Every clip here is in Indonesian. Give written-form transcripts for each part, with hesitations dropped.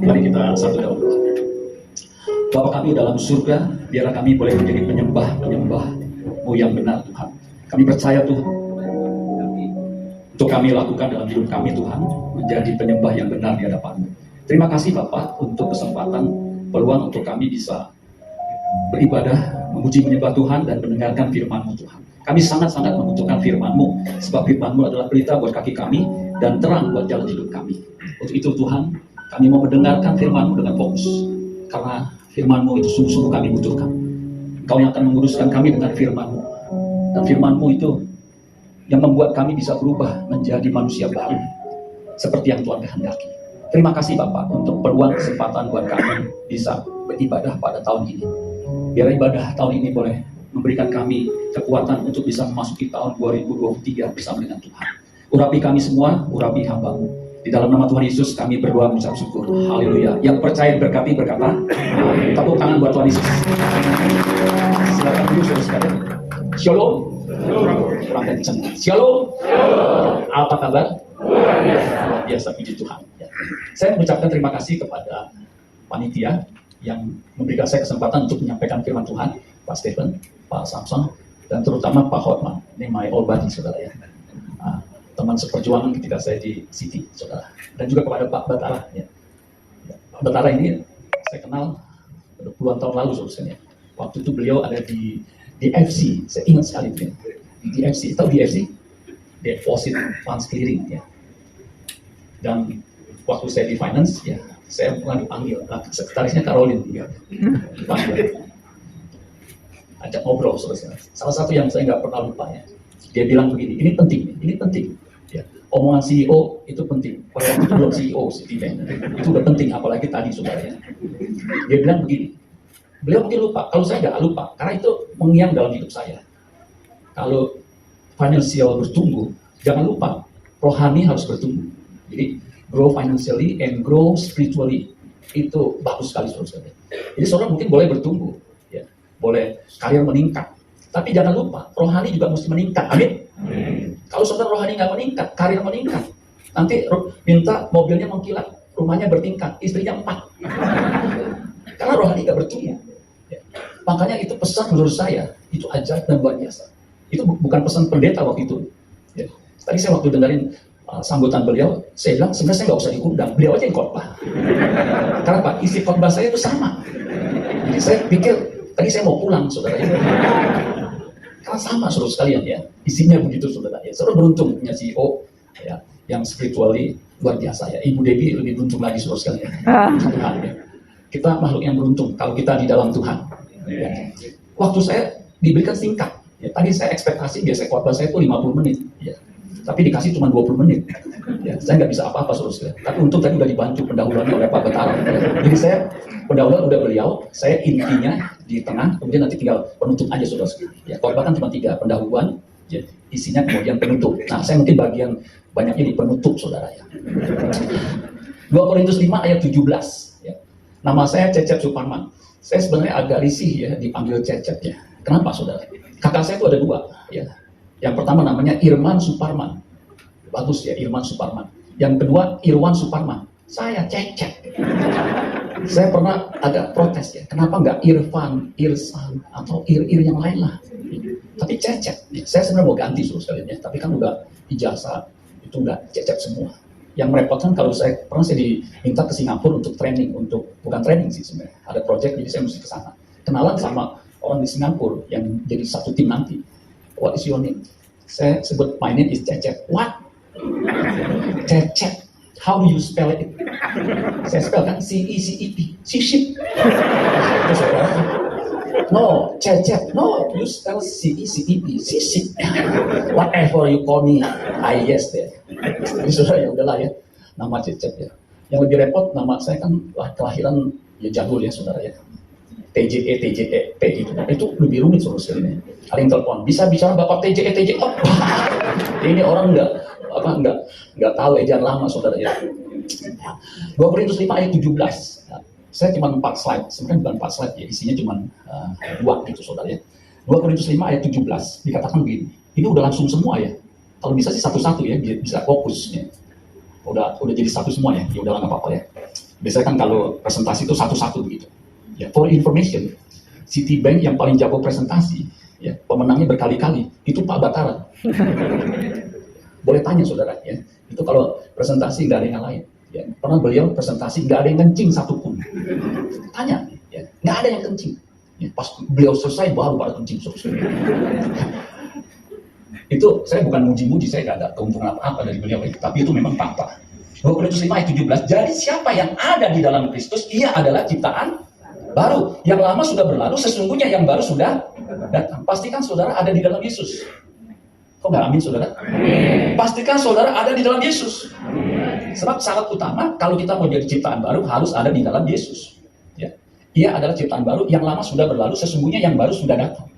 Mari kita satu dalam doa. Bapa kami dalam surga, biarlah kami boleh menjadi penyembah-penyembah-Mu yang benar Tuhan. Kami percaya Tuhan, untuk kami lakukan dalam hidup kami Tuhan, menjadi penyembah yang benar di hadapan-Mu. Terima kasih Bapak untuk kesempatan, peluang untuk kami bisa beribadah, memuji menyembah Tuhan dan mendengarkan firman-Mu Tuhan. Kami sangat-sangat membutuhkan firman-Mu, sebab firman-Mu adalah berita buat kaki kami dan terang buat jalan hidup kami. Untuk itu Tuhan, kami mau mendengarkan firman-Mu dengan fokus, karena firman-Mu itu sungguh-sungguh kami butuhkan. Engkau yang akan menguruskan kami dengan firman-Mu, dan firman-Mu itu yang membuat kami bisa berubah menjadi manusia baru, seperti yang Tuhan kehendaki. Terima kasih Bapak untuk peluang kesempatan buat kami bisa beribadah pada tahun ini. Biar ibadah tahun ini boleh memberikan kami kekuatan untuk bisa memasuki tahun 2023 bersama dengan Tuhan. Urapi kami semua, urapi hamba-Mu. Di dalam nama Tuhan Yesus kami berdoa mengucap syukur. Haleluya. Yang percaya berkati berkata, tepuk tangan buat Tuhan Yesus. Silakan dulu saudara sekalian. Shalom. Kurang kencang. Shalom. Apa kabar? Luar biasa, puji Tuhan. Saya mengucapkan terima kasih kepada panitia yang memberikan saya kesempatan untuk menyampaikan firman Tuhan, Pak Stephen, Pak Samson, dan terutama Pak Hotman. Ini my old buddy, saudara ya. Teman seperjuangan ketika saya di City, saudara. Dan juga kepada Pak Batara. Ya. Pak Batara ini saya kenal puluhan tahun lalu, saudara. Waktu itu beliau ada di DFC, saya ingat sekali itu. Di DFC, tahu DFC? Deposit Funds Clearing. Ya. Dan waktu saya di finance, ya, saya pernah dipanggil, sekretarisnya Caroline, ya, dipanggil. Ajak ngobrol, saudara. Salah satu yang saya nggak pernah lupa ya. Dia bilang begini, ini penting. Ya. Omongan CEO itu penting. Pada waktu itu belum CEO Citibank, itu udah penting, apalagi tadi saudara ya. Dia bilang begini, beliau mungkin lupa, kalau saya nggak lupa, karena itu mengiang dalam hidup saya. Kalau financial bertumbuh, jangan lupa, rohani harus bertumbuh. Jadi, grow financially and grow spiritually. Itu bagus sekali saudara. Jadi saudara mungkin boleh bertumbuh, ya, boleh karir meningkat. Tapi jangan lupa, rohani juga mesti meningkat. Amin. Kalau saudara rohani nggak meningkat, karir meningkat. Nanti minta mobilnya mengkilat, rumahnya bertingkat, istrinya 4. Karena rohani nggak bertumbuh. Ya. Makanya itu pesan menurut saya, itu ajaib dan luar biasa. Itu bukan pesan pendeta waktu itu. Ya. Tadi saya waktu dengerin sambutan beliau, saya bilang sebenarnya saya nggak usah diundang, beliau aja yang khotbah. Karena Pak, isi khotbah saya itu sama. Jadi saya pikir, tadi saya mau pulang, saudara. Karena sama saudara sekalian ya, isinya begitu saudara ya. Saudara beruntung punya CEO ya, yang spiritually luar biasa ya. Ibu Debbie lebih beruntung lagi saudara sekalian. Tuhan, ya. Kita makhluk yang beruntung kalau kita di dalam Tuhan. Ya. Waktu saya diberikan singkat. Ya, tadi saya ekspektasi biasa khotbah saya itu 50 menit. Ya. Tapi dikasih cuma 20 menit. Ya, saya nggak bisa apa-apa saudara sekalian. Tapi untung tadi udah dibantu pendahuluannya oleh Pak Betara. Jadi saya pendahuluan udah beliau, saya intinya di tengah, kemudian nanti tinggal penutup aja saudara sekalian. Ya, khotbah kan cuma 3, pendahuluan, ya, isinya kemudian penutup. Nah, saya mungkin bagian banyaknya di penutup saudara ya. 2 Korintus 5 ayat 17. Ya. Nama saya Cecep Suparman. Saya sebenarnya agak risih ya dipanggil Cecep ya. Kenapa saudara? Kakak saya itu ada 2 ya. Yang pertama namanya Irman Suparman. Bagus ya, Irman Suparman. Yang kedua Irwan Suparman. Saya Cecep. Saya pernah agak protes ya. Kenapa nggak Irfan, Irsan, atau Ir-Ir yang lain lah. Tapi Cecep. Ya, saya sebenarnya mau ganti sekalian ya. Tapi kan udah ijazah, itu udah Cecep semua. Yang merepotkan kalau saya diminta ke Singapura untuk training. Bukan training sih sebenarnya. Ada project jadi saya mesti ke sana. Kenalan sama orang di Singapura yang jadi satu tim nanti. What is your name? Saya sebut my name is Cecep. What? Cecep. How do you spell it? Saya spell kan C-E-C-E-P. Cicip. No, Cecep. No, you spell C-E-C-E-P. Cicip. Whatever you call me, I yes there. Jadi saudara ya udahlah ya. Nama Cecep ya. Yang lebih repot nama saya kan kelahiran ya jadul ya saudara ya. TJE, P gitu. Itu lebih rumit saudara sekalian. Ada yang telepon, bisa bicara Bapak TJE. Oh, ini orang nggak tahu ejaan lama saudara ya. 2 Korintus 5 ayat 17. Ya. Saya cuma 4 slide, sebenarnya bukan 4 slide ya, isinya cuma 2 gitu saudara ya. 2 Korintus 5 ayat 17 dikatakan begini. Ini udah langsung semua ya. Kalau bisa sih satu-satu ya, bisa fokus ya. Udah jadi satu semua ya. Ya udah nggak apa-apa ya. Biasanya kan kalau presentasi itu satu-satu begitu. Ya, for information, Citibank yang paling jago presentasi, ya, pemenangnya berkali-kali, itu Pak Batara. Boleh tanya saudara, ya, itu kalau presentasi nggak ada yang lain. Ya, pernah beliau presentasi nggak ada yang kencing satupun. Tanya, ya, nggak ada yang kencing. Ya, pas beliau selesai baru pada kencing selesai. Itu saya bukan muji-muji, saya nggak ada keuntungan apa-apa dari beliau, tapi itu memang fakta. 2 Korintus 5 ayat 17. Jadi siapa yang ada di dalam Kristus, ia adalah ciptaan baru. Yang lama sudah berlalu, sesungguhnya yang baru sudah datang. Pastikan saudara ada di dalam Yesus. Kok nggak amin saudara? Amin. Pastikan saudara ada di dalam Yesus. Amin. Sebab syarat utama kalau kita mau jadi ciptaan baru harus ada di dalam Yesus. Ya. Ia adalah ciptaan baru, yang lama sudah berlalu, sesungguhnya yang baru sudah datang.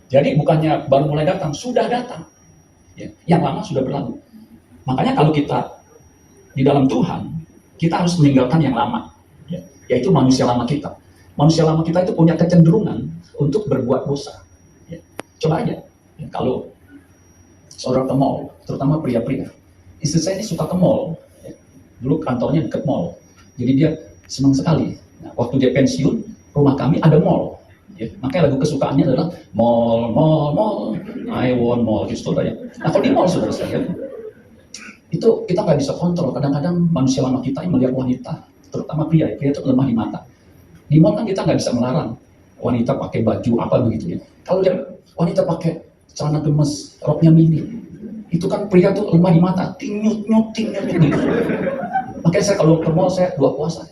Jadi bukannya baru mulai datang, sudah datang. Ya. Yang lama sudah berlalu. Makanya kalau kita di dalam Tuhan, kita harus meninggalkan yang lama, ya, yaitu manusia lama kita. Manusia lama kita itu punya kecenderungan untuk berbuat dosa. Ya. Coba aja, ya, kalau saudara ke mall, terutama pria-pria, istri saya ini suka ke mall. Ya. Dulu kantornya dekat mall, jadi dia senang sekali. Nah, waktu dia pensiun, rumah kami ada mall. Ya. Makanya lagu kesukaannya adalah mall, mall, mall, I want mall, gitu saudara. Ya. Nah, kalau di mall saudara sekalian, itu kita nggak bisa kontrol. Kadang-kadang manusia lama kita yang melihat wanita, terutama pria itu lemah di mata. Di mall kan kita nggak bisa melarang wanita pakai baju apa begitu ya. Kalau dia wanita pakai celana gemes, roknya mini, itu kan pria tuh lemah di mata, nyut gitu. Makanya saya kalau ke mall saya 2 puasa.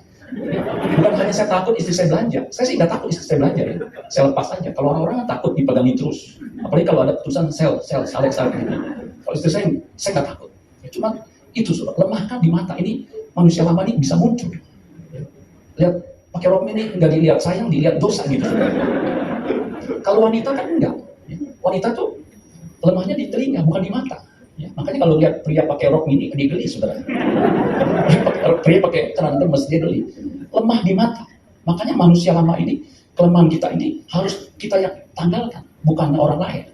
Bukan hanya saya takut istri saya belanja, saya sih nggak takut istri saya belanja ya. Saya lepas saja. Kalau orang-orang kan takut dipegangin terus, apalagi kalau ada tulisan sel gitu. Kalau istri saya nggak takut. Ya, cuma itu sudah lemahkan di mata ini manusia lama ini bisa muncul. Ya. Lihat pakai rok ini nggak dilihat sayang, dilihat dosa gitu. Kalau wanita kan enggak. Ya. Wanita tuh lemahnya di telinga bukan di mata. Ya. Makanya kalau lihat pria pakai rok ini dia geli saudara. Pria pakai celana gemes dia geli. Lemah di mata. Makanya manusia lama ini kelemahan kita ini harus kita yang tanggalkan, bukan orang lain.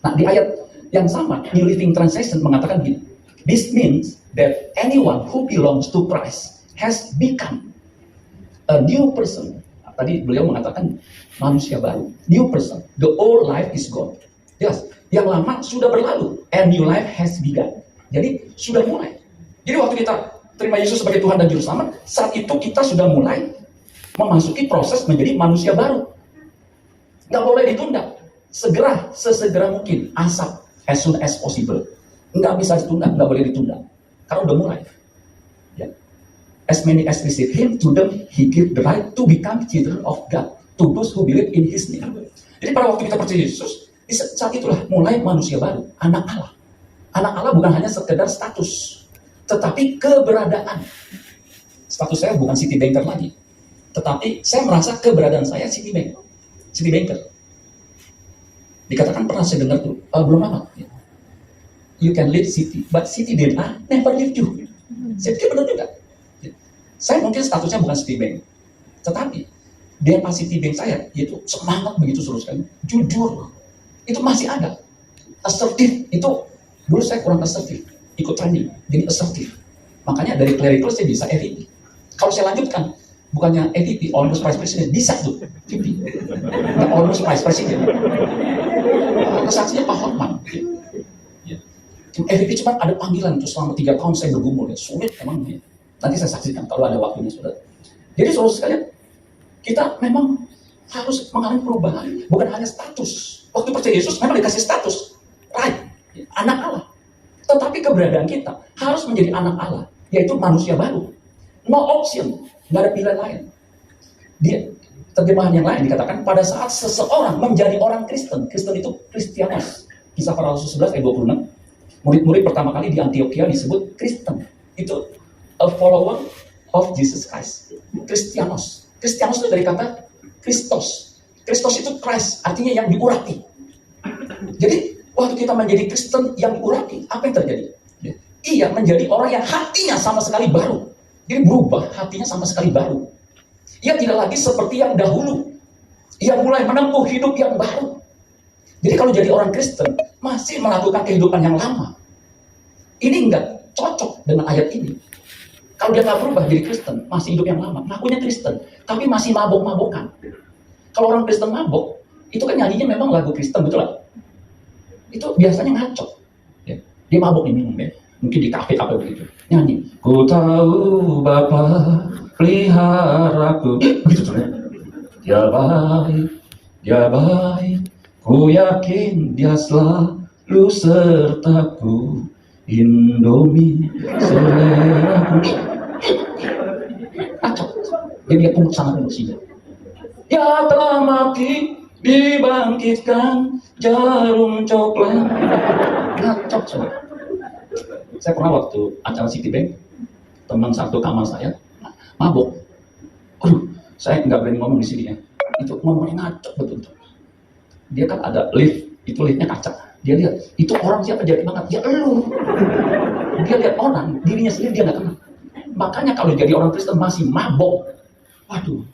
Nah di ayat yang sama, New Living Translation mengatakan gini, this means that anyone who belongs to Christ has become a new person. Tadi beliau mengatakan manusia baru, new person. The old life is gone. Yes, yang lama sudah berlalu, and new life has begun. Jadi sudah mulai. Jadi waktu kita terima Yesus sebagai Tuhan dan Juru Selamat, saat itu kita sudah mulai memasuki proses menjadi manusia baru. Nggak boleh ditunda. Segera, sesegera mungkin, asap. As soon as possible. Nggak bisa ditunda, nggak boleh ditunda. Karena udah mulai. Ya. As many as receive him, to them he give the right to become children of God. To those who believe in his name. Jadi pada waktu kita percaya Yesus, saat itulah mulai manusia baru, anak Allah. Anak Allah bukan hanya sekedar status, tetapi keberadaan. Status saya bukan Citibanker lagi. Tetapi saya merasa keberadaan saya Citibanker. Dikatakan pernah saya dengar tuh, belum lama. You can lead city, but city did never leave you. Saya pikir benar juga. Saya mungkin statusnya bukan Citibank, tetapi DNA Citibank saya yaitu semangat begitu terus kan, jujur, itu masih ada. Assertif itu dulu saya kurang assertif, ikut training, jadi assertif. Makanya dari clerical saya bisa EVP. Kalau saya lanjutkan, bukannya EVP, almost vice president, bisa tuh, VP. Nggak almost vice president. Kesaksinya Pak Hotman. Ya. EVP cuma ada panggilan itu selama 3 tahun saya bergumul ya. Sulit emang ya. Nanti saya saksikan kalau ada waktunya saudara. Jadi saudara sekalian, kita memang harus mengalami perubahan. Bukan hanya status. Waktu percaya Yesus memang dikasih status. Right. Anak Allah. Tetapi keberadaan kita harus menjadi anak Allah. Yaitu manusia baru. No option. Nggak ada pilihan lain. Dia terjemahan yang lain dikatakan pada saat seseorang menjadi orang Kristen. Kristen itu Kristianos. Kisah para Rasul 11 ayat 26. Murid-murid pertama kali di Antioquia disebut Kristen. Itu a follower of Jesus Christ. Kristianos. Kristianos itu dari kata Kristos. Kristos itu Christ, artinya yang diurapi. Jadi waktu kita menjadi Kristen yang diurapi, apa yang terjadi? Ia menjadi orang yang hatinya sama sekali baru. Jadi berubah, hatinya sama sekali baru. Ia tidak lagi seperti yang dahulu. Ia mulai menempuh hidup yang baru. Jadi kalau jadi orang Kristen, masih melakukan kehidupan yang lama. Ini enggak cocok dengan ayat ini. Kalau dia nggak berubah jadi Kristen, masih hidup yang lama, ngakunya Kristen, tapi masih mabok-mabokan. Kalau orang Kristen mabok, itu kan nyanyinya memang lagu Kristen, betul lah. Itu biasanya ngaco. Ya. Dia mabok nih minum ya, mungkin di kafe apa begitu, nyanyi. Ku tahu Bapa peliharaku, begitu tuh. Dia baik, ku yakin dia selalu sertaku. Indomie selera acok. Dia pungut sana pungut sini. Ya telah mati dibangkitkan jarum coklat. Ngacok semua. Saya pernah waktu acara Citibank, teman satu kamar saya mabok. Aduh, saya nggak berani ngomong di sini ya. Itu ngomongnya ngacok betul-betul. Dia kan ada lift, itu liftnya kaca. Dia lihat, itu orang siapa jadi banget? Ya elu. Dia lihat orang, dirinya sendiri dia nggak kenal. Makanya kalau jadi orang Kristen masih mabok, waduh,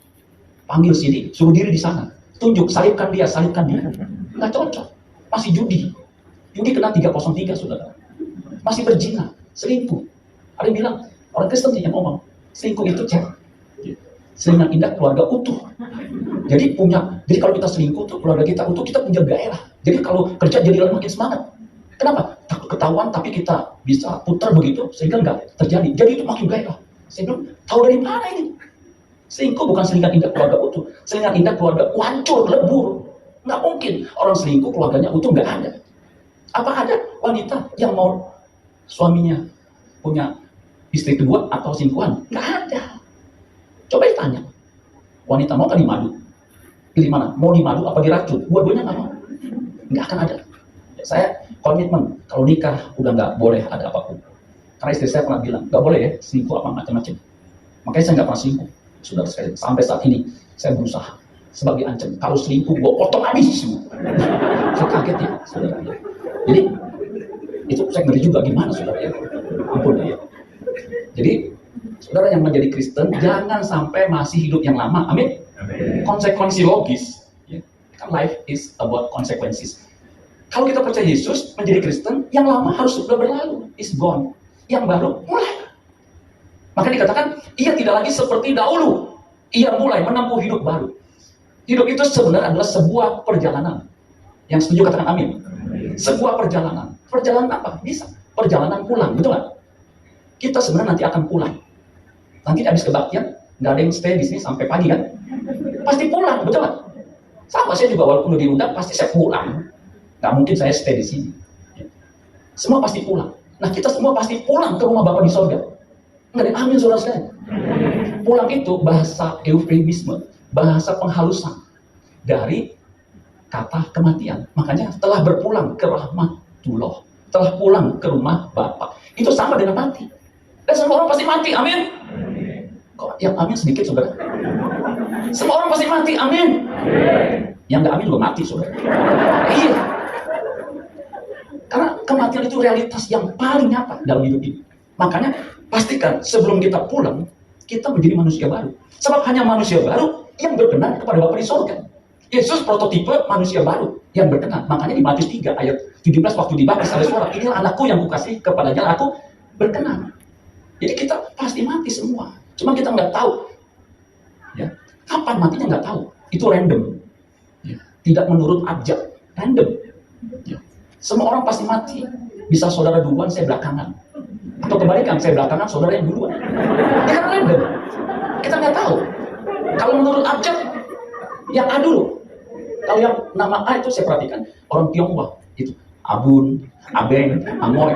panggil sini, suruh diri di sana, tunjuk, salibkan dia, nggak cocok. Masih judi kena 303 saudara. Masih berzina, selingkuh. Ada yang bilang, orang Kristen yang ngomong, selingkuh itu selingan indah keluarga utuh. Jadi kalau kita selingkuh tuh keluarga kita utuh, kita punya gairah. Jadi kalau kerja jadi makin semangat. Kenapa? Takut ketahuan tapi kita bisa putar begitu sehingga nggak terjadi. Jadi itu makin gairah. Saya bilang, tahu dari mana ini? Selingkuh bukan selingan indah keluarga utuh, selingan indah keluarga hancur, lebur. Nggak mungkin orang selingkuh keluarganya utuh, nggak ada. Apa ada wanita yang mau suaminya punya istri kedua atau selingkuhan? Nggak ada. Coba ditanya, wanita mau kan dimadu? Pilih mana? Mau dimadu apa diracun? Dua-duanya nggak mau. Nggak akan ada. Saya komitmen, kalau nikah udah nggak boleh ada apapun. Karena istri saya pernah bilang, nggak boleh ya selingkuh apa macam-macam. Makanya saya nggak pernah selingkuh. Sudah sampai saat ini saya berusaha sebagai ancam. Kalau selingkuh, gue potong habis semua. Saya kaget ya, saudara. Jadi itu saya ngeri juga gimana, saudara ya. Ampun ya. Jadi saudara yang menjadi Kristen, jangan sampai masih hidup yang lama. Amin. Konsekuensi logis. Ya. Kan life is about consequences. Kalau kita percaya Yesus menjadi Kristen, yang lama harus sudah berlalu, is gone. Yang baru mulai. Maka dikatakan, ia tidak lagi seperti dahulu. Ia mulai menempuh hidup baru. Hidup itu sebenarnya adalah sebuah perjalanan. Yang setuju katakan amin. Sebuah perjalanan. Perjalanan apa? Bisa. Perjalanan pulang, betul nggak? Kita sebenarnya nanti akan pulang. Nanti habis kebaktian, nggak ada yang stay di sini sampai pagi kan? Pasti pulang, betul nggak? Sama saya juga walaupun diundang, pasti saya pulang. Nggak mungkin saya stay di sini. Semua pasti pulang. Nah kita semua pasti pulang ke rumah Bapa di sorga. Nggak ada yang amin saudara sekalian. Pulang itu bahasa eufemisme, bahasa penghalusan dari kata kematian. Makanya telah berpulang ke rahmatullah, telah pulang ke rumah Bapa. Itu sama dengan mati. Dan semua orang pasti mati, amin. Kok yang amin sedikit saudara? Semua orang pasti mati, amin. Yang nggak amin juga mati saudara. Iya. Karena kematian itu realitas yang paling nyata dalam hidup ini. Makanya pastikan sebelum kita pulang, kita menjadi manusia baru. Sebab hanya manusia baru yang berkenan kepada Bapa di sorga. Yesus prototipe manusia baru yang berkenan. Makanya di Matius 3 ayat 17 waktu dibaptis ada suara, inilah anakku yang kukasihi, kepadanya aku berkenan. Jadi kita pasti mati semua. Cuma kita nggak tahu. Ya, kapan matinya nggak tahu. Itu random. Ya, tidak menurut abjad. Random. Ya. Semua orang pasti mati. Bisa saudara duluan, saya belakangan. Atau kebalikan, saya belakangan, saudara yang duluan. Ya random. Kita nggak tahu. Kalau menurut abjad, yang A dulu. Kalau yang nama A itu saya perhatikan, orang Tionghoa. Itu Abun, Abeng, Amoy.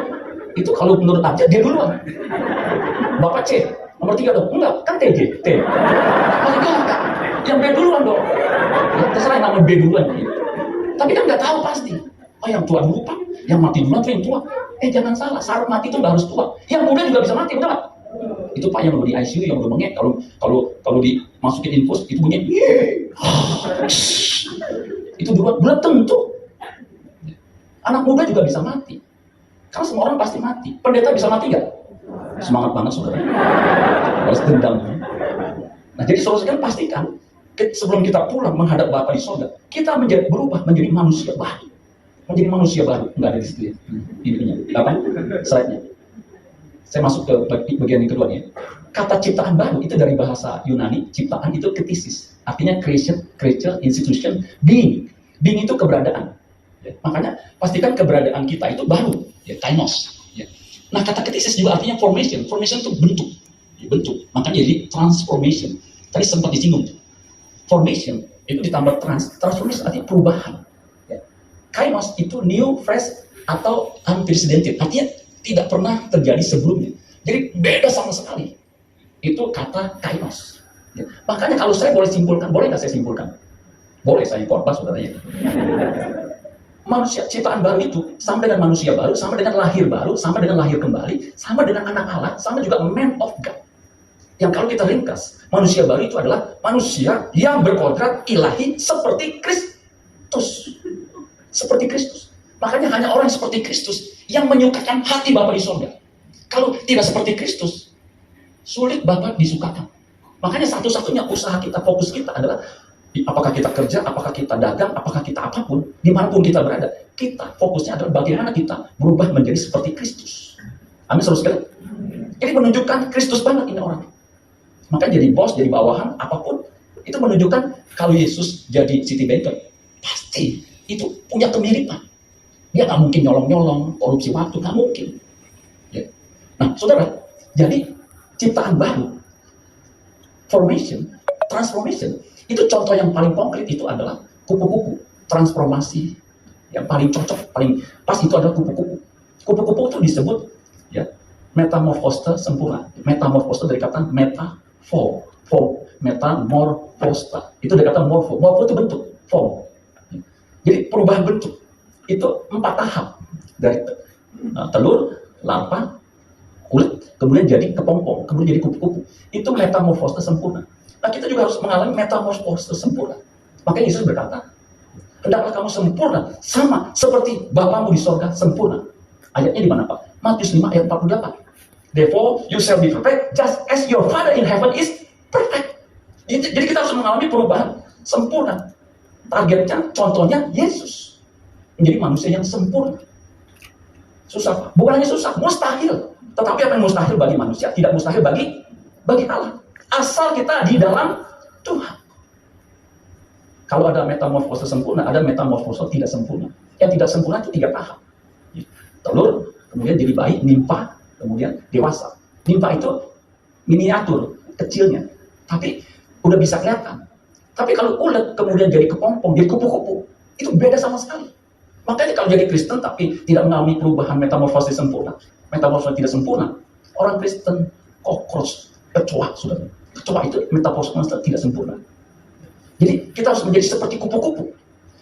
Itu kalau menurut abjad, dia duluan. Bapak C, nomor 3 dong. Enggak, kan TJ, T. Paling belakang. Yang B duluan dong. Ya, terserah yang nama B duluan. Gitu. Tapi kan nggak tahu pasti. Oh yang tua dulu Pak, yang mati duluan tuh yang tua. Jangan salah, syarat mati itu nggak harus tua. Yang muda juga bisa mati, betul nggak? Itu Pak yang udah di ICU, yang udah bengek. Kalau dimasukin infus, itu bunyi. Itu duluan, belum tentu. Anak muda juga bisa mati. Karena semua orang pasti mati. Pendeta bisa mati nggak? Semangat banget saudara. Harus dendam. Nah jadi saudara sekalian pastikan sebelum kita pulang menghadap Bapa di sorga, kita berubah menjadi manusia baru. Menjadi manusia baru. Enggak ada di situ ya. Ininya. Apa? Slide-nya. Saya masuk ke bagian yang kedua nih. Kata ciptaan baru itu dari bahasa Yunani, ciptaan itu ktisis, artinya creation, creature, institution, being. Being itu keberadaan. Ya. Makanya pastikan keberadaan kita itu baru, ya, kainos. Ya. Nah, kata ktisis juga artinya formation. Formation itu bentuk, ya, bentuk. Makanya jadi transformation. Tadi sempat disinggung. Formation itu ditambah transformation artinya perubahan. Ya. Kainos itu new, fresh, atau unprecedented, artinya tidak pernah terjadi sebelumnya. Jadi beda sama sekali. Itu kata kainos. Ya. Makanya kalau saya boleh simpulkan, boleh nggak saya simpulkan? Boleh, saya korban saudaranya. Manusia ciptaan baru itu sama dengan manusia baru, sama dengan lahir baru, sama dengan lahir kembali, sama dengan anak Allah, sama juga man of God. Yang kalau kita ringkas, manusia baru itu adalah manusia yang berkodrat ilahi seperti Kristus. Seperti Kristus. Makanya hanya orang seperti Kristus yang menyukakan hati Bapa di surga. Kalau tidak seperti Kristus, sulit Bapa disukakan. Makanya satu-satunya usaha kita, fokus kita adalah apakah kita kerja, apakah kita dagang, apakah kita apapun, dimanapun kita berada, kita fokusnya adalah bagaimana kita berubah menjadi seperti Kristus. Amin, saudara sekalian. Ini menunjukkan Kristus banget ini orang. Makanya jadi bos, jadi bawahan, apapun, itu menunjukkan kalau Yesus jadi city banker, pasti itu punya kemiripan. Dia nggak mungkin nyolong-nyolong, korupsi waktu, nggak mungkin. Ya. Nah, saudara, jadi ciptaan baru, formation, transformation, itu contoh yang paling konkret itu adalah kupu-kupu. Transformasi yang paling cocok, paling pas itu adalah kupu-kupu. Kupu-kupu itu disebut ya metamorfose sempurna. Metamorfose dari kata metamorfosta. Itu dari kata morfo. Morfo itu bentuk, form. Jadi perubahan bentuk itu 4 tahap dari telur, larva, kulit, kemudian jadi kepompong, kemudian jadi kupu-kupu. Itu metamorfose sempurna. Nah, kita juga harus mengalami metamorfose sempurna. Makanya Yesus berkata, hendaklah kamu sempurna, sama seperti Bapamu di sorga sempurna. Ayatnya di mana, Pak? Matius 5 ayat 48. Therefore, you shall be perfect, just as your Father in heaven is perfect. Jadi kita harus mengalami perubahan sempurna. Targetnya, contohnya Yesus. Menjadi manusia yang sempurna. Susah, Pak. Bukan hanya susah, mustahil. Tetapi apa yang mustahil bagi manusia, tidak mustahil bagi Allah. Asal kita di dalam Tuhan. Kalau ada metamorfose sempurna, ada metamorfose tidak sempurna. Yang tidak sempurna itu 3 tahap. Telur, kemudian jadi bayi, nimfa, kemudian dewasa. Nimfa itu miniatur, kecilnya. Tapi udah bisa kelihatan. Tapi kalau ulet, kemudian jadi kepompong, jadi kupu-kupu, itu beda sama sekali. Makanya kalau jadi Kristen tapi tidak mengalami perubahan metamorfose sempurna, metamorfose tidak sempurna, orang Kristen kokros, kecoa, saudara. Kecoa itu metamorfose tidak sempurna. Jadi kita harus menjadi seperti kupu-kupu.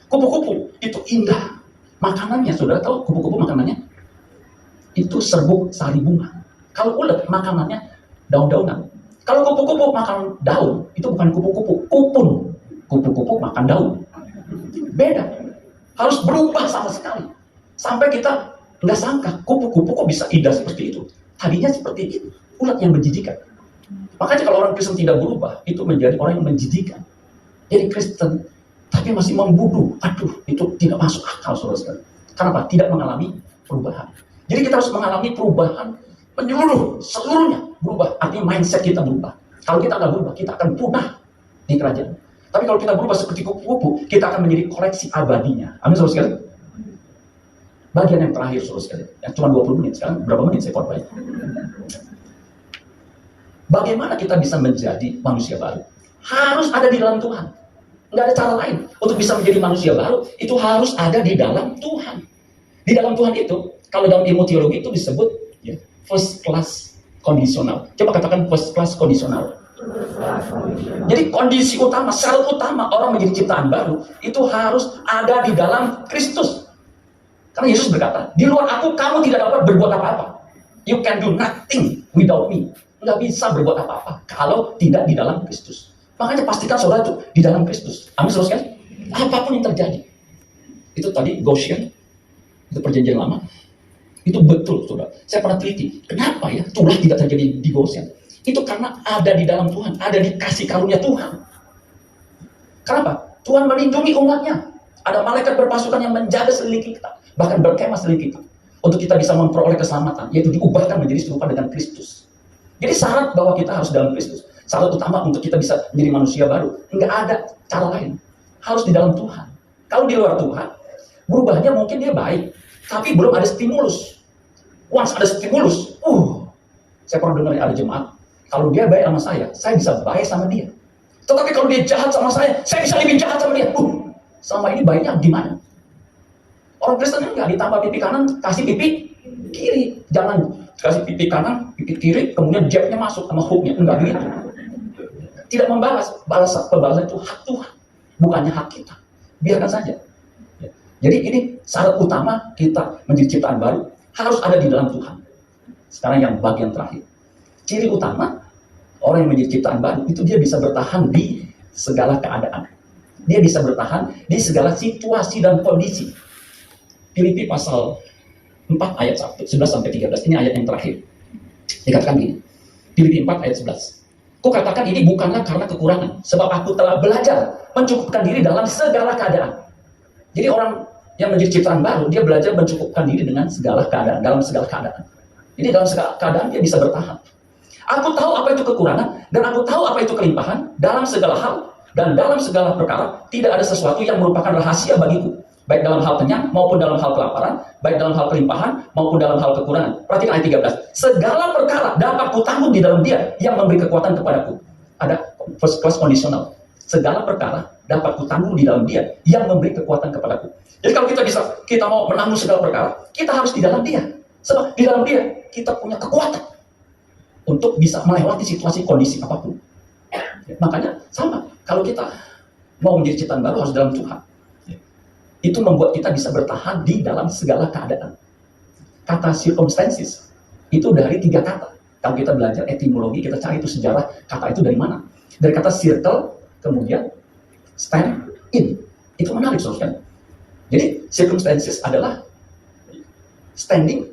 Kupu-kupu itu indah. Makanannya, saudara tahu kupu-kupu makanannya? Itu serbuk sari bunga. Kalau ulet makanannya daun-daunan. Kalau kupu-kupu makan daun, itu bukan kupu-kupu, kupun. Kupu-kupu makan daun. Beda. Harus berubah sama sekali. Sampai kita nggak sangka, kupu-kupu kok bisa indah seperti itu. Tadinya seperti itu. Ulat yang menjijikan. Makanya kalau orang Kristen tidak berubah, itu menjadi orang yang menjijikan. Jadi Kristen, tapi masih membunuh. Aduh, itu tidak masuk akal, saudara. Kenapa? Tidak mengalami perubahan. Jadi kita harus mengalami perubahan menyeluruh, seluruhnya berubah. Artinya mindset kita berubah. Kalau kita nggak berubah, kita akan punah di kerajaan. Tapi kalau kita berubah seperti kupu-kupu, kita akan menjadi koleksi abadinya. Amin, saudara sekalian. Bagian yang terakhir, saudara sekalian. Yang cuma 20 menit. Sekarang berapa menit saya khotbah? Bagaimana kita bisa menjadi manusia baru? Harus ada di dalam Tuhan. Nggak ada cara lain. Untuk bisa menjadi manusia baru, itu harus ada di dalam Tuhan. Di dalam Tuhan itu, kalau dalam ilmu teologi itu disebut ya, first class kondisional. Coba katakan first class kondisional. Jadi kondisi utama, sel utama orang menjadi ciptaan baru, itu harus ada di dalam Kristus. Karena Yesus berkata, di luar aku kamu tidak dapat berbuat apa-apa. You can do nothing without me. Nggak bisa berbuat apa-apa kalau tidak di dalam Kristus. Makanya pastikan saudara itu di dalam Kristus. Amin, saudara sekalian. Apapun yang terjadi. Itu tadi Goshen, itu perjanjian lama. Itu betul, saudara. Saya pernah teliti. Kenapa ya tulah tidak terjadi di Goshen? Itu karena ada di dalam Tuhan. Ada di kasih karunia Tuhan. Kenapa? Tuhan melindungi umatnya. Ada malaikat berpasukan yang menjaga sekeliling kita. Bahkan berkemah sekeliling kita. Untuk kita bisa memperoleh keselamatan. Yaitu diubahkan menjadi serupa dengan Kristus. Jadi syarat bahwa kita harus dalam Kristus, syarat utama untuk kita bisa menjadi manusia baru, nggak ada cara lain, harus di dalam Tuhan. Kalau di luar Tuhan, berubahnya mungkin dia baik, tapi belum ada stimulus. Once ada stimulus, saya pernah dengar ada jemaat, kalau dia baik sama saya bisa baik sama dia. Tetapi kalau dia jahat sama saya bisa lebih jahat sama dia. Sama ini baiknya gimana? Orang Kristen enggak, ditambah pipi kanan, kasih pipi kiri. Jangan kasih pipi kanan, pipi kiri, kemudian jabnya masuk sama hooknya. Enggak begitu. Tidak membalas. Pembalasan itu hak Tuhan, bukannya hak kita. Biarkan saja. Jadi ini syarat utama kita menjadi ciptaan baru, harus ada di dalam Tuhan. Sekarang yang bagian terakhir. Ciri utama orang yang menjadi ciptaan baru itu dia bisa bertahan di segala keadaan. Dia bisa bertahan di segala situasi dan kondisi. Filipi pasal 4 ayat 11-13. Ini ayat yang terakhir. Dikatakan gini. Filipi 4 ayat 11. Kukatakan ini bukanlah karena kekurangan, sebab aku telah belajar mencukupkan diri dalam segala keadaan. Jadi orang yang menjadi ciptaan baru, dia belajar mencukupkan diri dengan segala keadaan, dalam segala keadaan. Jadi dalam segala keadaan dia bisa bertahan. Aku tahu apa itu kekurangan, dan aku tahu apa itu kelimpahan dalam segala hal. Dan dalam segala perkara, tidak ada sesuatu yang merupakan rahasia bagiku. Baik dalam hal kenyang, maupun dalam hal kelaparan, baik dalam hal kelimpahan, maupun dalam hal kekurangan. Perhatikan ayat 13. Segala perkara dapat kutanggung di dalam dia yang memberi kekuatan kepadaku. Ada first class conditional. Segala perkara dapat kutanggung di dalam dia yang memberi kekuatan kepadaku. Jadi kalau kita mau menanggung segala perkara, kita harus di dalam dia. Sebab di dalam dia, kita punya kekuatan untuk bisa melewati situasi kondisi apapun. Makanya sama, kalau kita mau menjadi ciptaan baru harus dalam Tuhan. Itu membuat kita bisa bertahan di dalam segala keadaan. Kata circumstances itu dari 3 kata. Kalau kita belajar etimologi, kita cari itu sejarah kata itu dari mana. Dari kata circle, kemudian stand in. Itu menarik saudara. Jadi circumstances adalah standing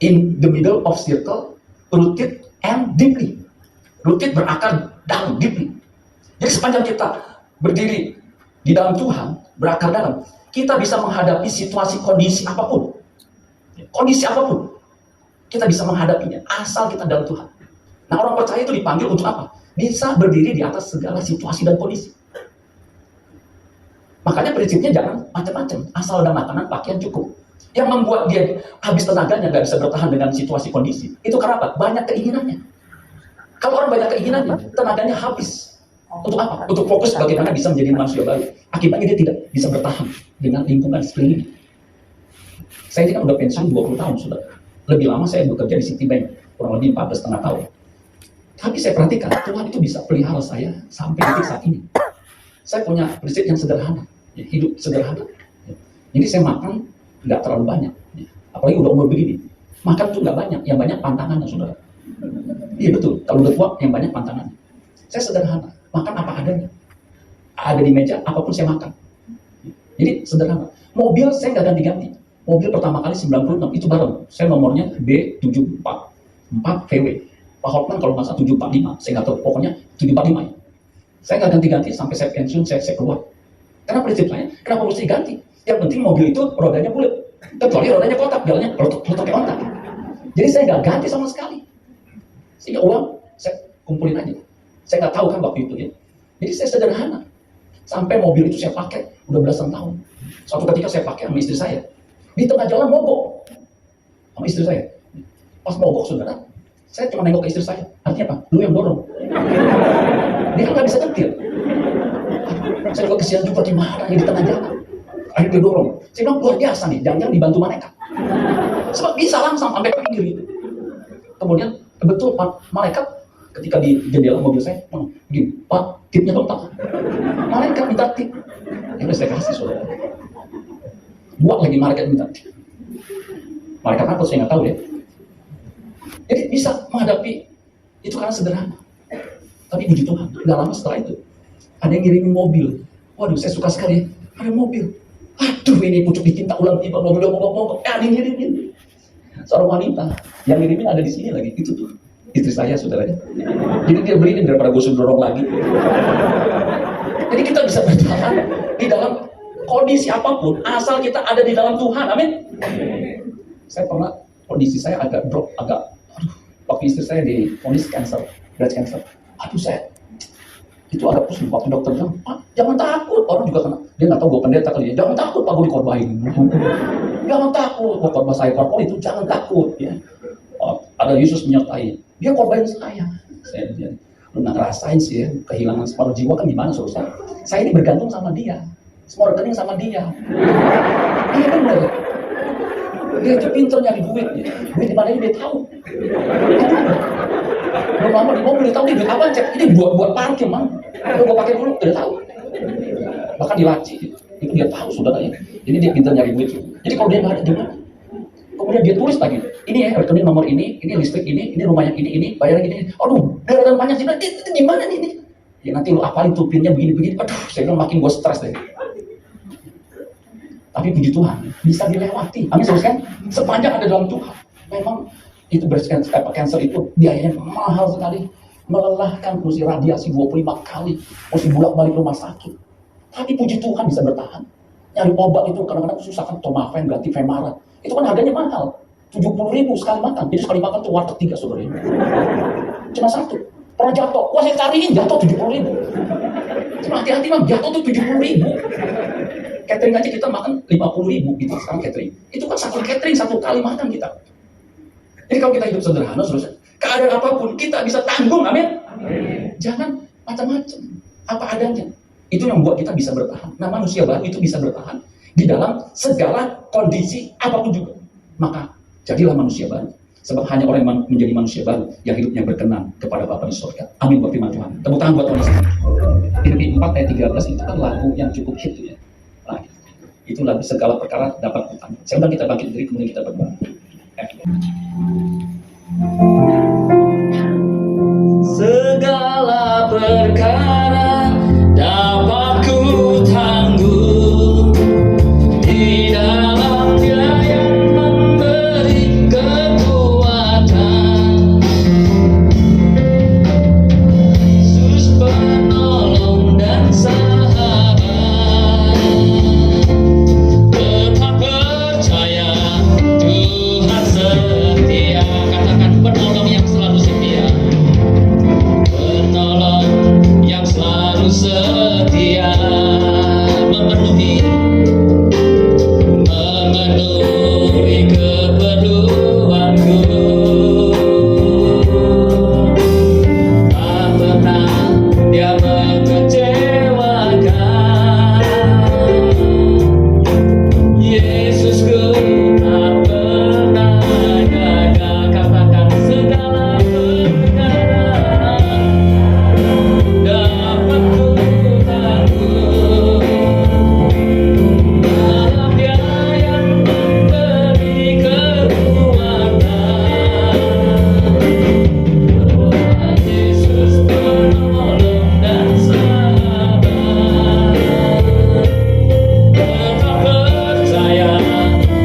in the middle of circle, rooted and deeply. Rooted berakar dalam, deeply. Jadi sepanjang kita berdiri di dalam Tuhan, berakar dalam, kita bisa menghadapi situasi kondisi apapun. Kondisi apapun, kita bisa menghadapinya, asal kita dalam Tuhan. Nah, orang percaya itu dipanggil untuk apa? Bisa berdiri di atas segala situasi dan kondisi. Makanya prinsipnya jangan macam-macam, asal ada makanan, pakaian cukup. Yang membuat dia habis tenaganya, nggak bisa bertahan dengan situasi kondisi, itu karena apa? Banyak keinginannya. Kalau orang banyak keinginannya, tenaganya habis. Untuk apa? Untuk fokus bagaimana bisa menjadi manusia baru. Akibatnya dia tidak bisa bertahan dengan lingkungan sekelilingnya. Saya ini kan udah pensiun 20 tahun sudah. Lebih lama saya bekerja di Citibank, kurang lebih 14,5 tahun. Tapi saya perhatikan, Tuhan itu bisa pelihara saya sampai detik saat ini. Saya punya prinsip yang sederhana, hidup sederhana. Jadi saya makan nggak terlalu banyak. Apalagi udah umur begini. Makan tuh nggak banyak, yang banyak pantangannya, saudara. Iya betul, kalau udah tua yang banyak pantangannya. Saya sederhana, makan apa adanya. Ada di meja, apapun saya makan. Jadi sederhana. Mobil saya nggak ganti-ganti. Mobil pertama kali 96, itu bareng. Saya nomornya B744 VW. Pak Hotman kalau nggak salah 745, saya nggak tahu, pokoknya 745 ya. Saya nggak ganti-ganti sampai saya pensiun, saya keluar. Karena prinsip saya, kenapa mesti ganti? Yang penting mobil itu rodanya bulat. Kecuali rodanya kotak, jalannya kotak kayak ontak. Jadi saya nggak ganti sama sekali. Sehingga uang saya kumpulin aja. Saya nggak tahu kan waktu itu ya. Jadi saya sederhana. Sampai mobil itu saya pakai udah belasan tahun. Suatu ketika saya pakai sama istri saya. Di tengah jalan mogok sama istri saya. Pas mogok saudara, saya cuma nengok ke istri saya. Artinya apa? Lu yang dorong. Dia kan nggak bisa nyetir. Saya juga kesian juga gimana di tengah jalan. Akhirnya dia dorong. Saya bilang luar biasa nih, jangan dibantu malaikat. Sebab bisa langsung sampai ke pinggir itu. Kemudian betul malaikat ketika di jendela mobil saya, begini, Pak, tipnya dong Pak. Malaikat minta tip. Yang saya kasih saudara. Buat lagi malaikat minta tip. Malaikat apa saya nggak tahu ya. Jadi bisa menghadapi itu karena sederhana. Tapi puji Tuhan, nggak lama setelah itu ada yang ngirimin mobil. Waduh, saya suka sekali ya. Ada mobil. Aduh, ini pucuk dicinta ulang tiba mobil mogok. Ada yang ngirimin. Seorang wanita yang ngirimin ada di sini lagi. Itu tuh istri saya, saudaranya. Jadi dia beliin daripada gue suruh dorong lagi. Jadi kita bisa bertahan di dalam kondisi apapun, asal kita ada di dalam Tuhan. Amin. Saya pernah kondisi saya agak drop, agak Waktu istri saya divonis cancer, breast cancer. Aduh saya, itu agak pusing. Waktu dokter bilang, Pak, jangan takut. Orang juga kena, dia nggak tahu gue pendeta kali ya. Jangan takut Pak, gue dikorbanin. Jangan takut, gue korban saya korban itu jangan takut. Ya. Oh, ada Yesus menyertai. Dia korbanin saya. Saya bilang, lu nggak ngerasain sih ya, kehilangan separuh jiwa kan gimana saudara? Saya ini bergantung sama dia. Semua rekening sama dia. Iya benar. Dia itu pinter nyari duit. Duit di mana dia tahu. Belum lama di mobil dia tahu ini duit apa cek. Ini buat parkir mang. Udah gue pakai dulu, dia tahu. Bahkan di laci. Itu dia tahu saudara ya. Jadi dia pinter nyari duit. Jadi kalau dia nggak ada gimana? Kemudian dia tulis lagi. Ini ya rekening nomor ini listrik ini rumah yang ini, bayaran ini. Aduh, daerah banyak sih. Itu gimana nih ini? Ya nanti lu apalin tuh pinnya begini. Aduh, saya bilang makin gue stres deh. Tapi puji Tuhan, bisa dilewati. Amin, saudara kan? Sepanjang ada dalam Tuhan. Memang itu breast cancer itu biayanya mahal sekali. Melelahkan, mesti radiasi 25 kali. Mesti bolak-balik rumah sakit. Tapi puji Tuhan bisa bertahan. Nyari obat itu kadang-kadang susah kan. Tomafen, ganti Femara. Itu kan harganya mahal. 70.000 sekali makan. Jadi sekali makan tuh warteg 3 saudara. Cuma satu. Pernah jatuh. Wah saya cariin jatuh 70.000. Cuma hati-hati bang, jatuh tuh 70.000. Catering aja kita makan 50.000 gitu sekarang catering. Itu kan satu catering satu kali makan kita. Jadi kalau kita hidup sederhana, saudara, keadaan apapun kita bisa tanggung, amin. Jangan macam-macam, apa adanya. Itu yang membuat kita bisa bertahan. Nah manusia baru itu bisa bertahan di dalam segala kondisi apapun juga. Maka jadilah manusia baru. Sebab hanya orang yang menjadi manusia baru yang hidupnya berkenan kepada Bapa di surga. Amin buat firman Tuhan. Tepuk tangan buat Tuhan. Filipi 4 ayat 13 itu kan lagu yang cukup hit ya. Nah, itulah segala perkara dapat kutanggung. Saya undang kita bangkit diri, kemudian kita berdoa. Segala perkara dapat kutanggung di dalam Dia yang memberi kekuatan. Yesus penolong dan sahabat. Tetap percaya Tuhan setia. Katakan penolong yang selalu setia. Penolong yang selalu setia. Memenuhi keperluanku. Tak pernah Dia mengecewakan. Yesusku tak pernah gagal. Katakan segala perkara dapat kutanggung dalam Dia yang memberi kekuatan. Yesus penolong dan sahabat. Tetap percaya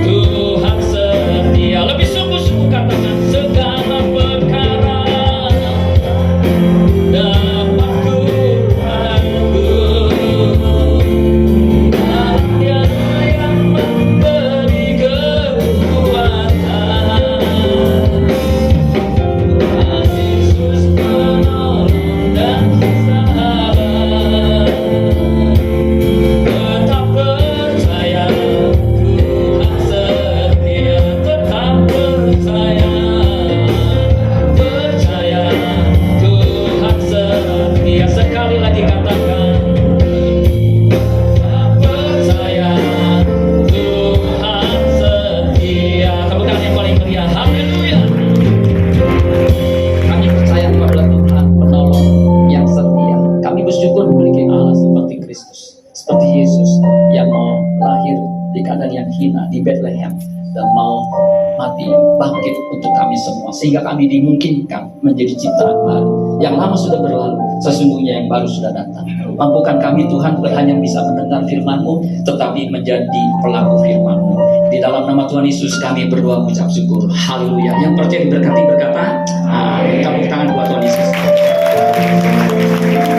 Tuhan setia. Lebih sungguh-sungguh katakan segala perkara dapat kutanggung dalam Dia yang memberi kekuatan. Tuhan Yesus penolong dan sahabat. Tetap percaya Tuhan setia. Tetap percaya Tuhan setia. Sekali lagi katakan tetap percaya Tuhan setia. Tepuk tangan yang paling meriah. Haleluya. Kami percaya kepada Tuhan penolong yang setia. Kami bersyukur memiliki Allah seperti Kristus, seperti Yesus yang mau lahir di keadaan yang hina di Bethlehem dan mau mati bangkit untuk kami semua, sehingga kami dimungkinkan menjadi ciptaan baru. Yang lama sudah berlalu, sesungguhnya yang baru sudah datang. Mampukan kami Tuhan bukan hanya bisa mendengar firman-Mu, tetapi menjadi pelaku firman-Mu. Di dalam nama Tuhan Yesus kami berdoa ucap syukur. Haleluya. Yang percaya diberkati berkata amin. Tepuk tangan buat Tuhan Yesus.